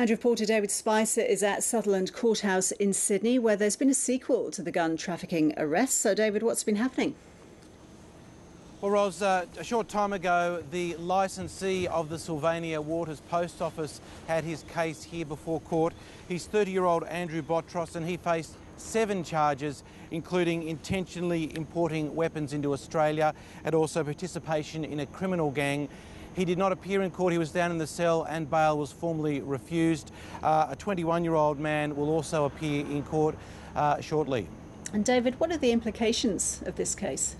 And reporter David Spicer is at Sutherland Courthouse in Sydney, where there's been a sequel to the gun trafficking arrests. So, David, what's been happening? Well, Ros, a short time ago, the licensee of the Sylvania Waters Post Office had his case here before court. He's 30-year-old Andrew Botros, and he faced 7 charges, including intentionally importing weapons into Australia and also participation in a criminal gang. He did not appear in court. He was down in the cell and bail was formally refused. A 21-year-old man will also appear in court shortly. And David, what are the implications of this case?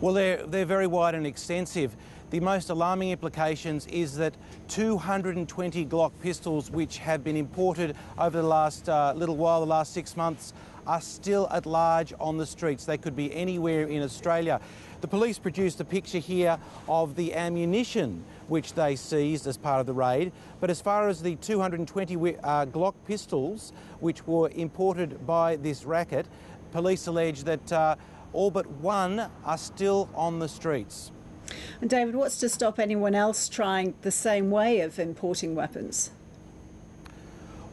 Well, they're very wide and extensive. The most alarming implications is that 220 Glock pistols, which have been imported over the last little while, the last 6 months, are still at large on the streets. They could be anywhere in Australia. The police produced a picture here of the ammunition which they seized as part of the raid. But as far as the 220 Glock pistols, which were imported by this racket, police allege that all but 1 are still on the streets. And David, what's to stop anyone else trying the same way of importing weapons?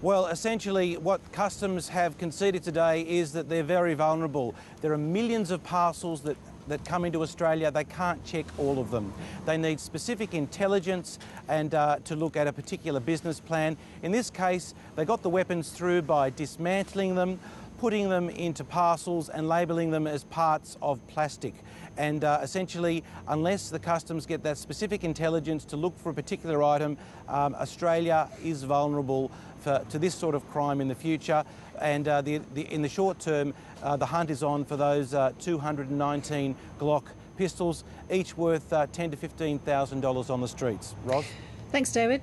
Well, essentially what Customs have conceded today is that they're very vulnerable. There are millions of parcels that come into Australia. They can't check all of them. They need specific intelligence and to look at a particular business plan. In this case, they got the weapons through by dismantling them, putting them into parcels and labelling them as parts of plastic. And essentially, unless the Customs get that specific intelligence to look for a particular item, Australia is vulnerable to this sort of crime in the future. And in the short term, the hunt is on for those 219 Glock pistols, each worth $10,000 to $15,000 on the streets. Ros? Thanks, David.